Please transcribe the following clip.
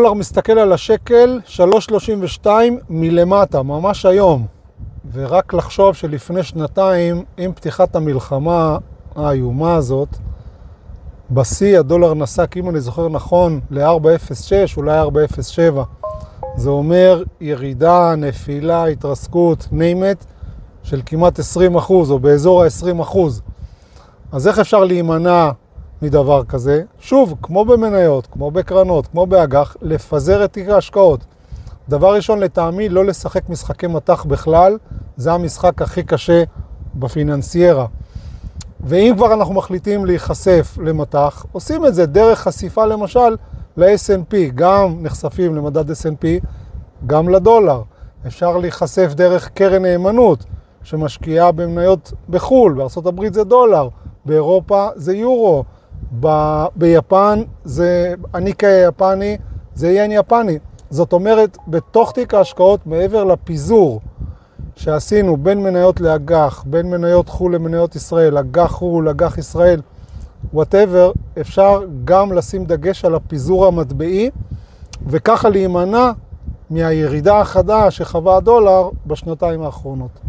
הדולר מסתכל על השקל 3.32 מלמטה, ממש היום. ורק לחשוב שלפני שנתיים, עם פתיחת המלחמה האיומה הזאת, בשיא הדולר נסק, אם אני זוכר נכון, ל-4.06, אולי 4.07. זה אומר ירידה, נפילה, התרסקות, name it, של כמעט 20%, או באזור ה-20%. אז איך אפשר להימנע מדבר כזה? שוב, כמו במניות, כמו בקרנות, כמו באג"ח, לפזר את תיק ההשקעות. דבר ראשון, לטעמי, לא לשחק משחקי מטח בכלל, זה המשחק הכי קשה בפיננסיירה. ואם כבר אנחנו מחליטים להיחשף למטח, עושים את זה דרך חשיפה למשל ל-S&P, גם נחשפים למדד S&P, גם לדולר. אפשר להיחשף דרך קרן נאמנות, שמשקיעה במניות בחול, בארצות הברית זה דולר, באירופה זה יורו, ביפן זה הניקה היפני, זה ין יפני. זאת אומרת, בתוך תיק ההשקעות, מעבר לפיזור שעשינו בין מניות לאג"ח, בין מניות חול למניות ישראל, אג"ח חול, אג"ח ישראל, whatever, אפשר גם לשים דגש על הפיזור המטבעי, וככה להימנע מהירידה החדה שחווה הדולר בשנתיים האחרונות.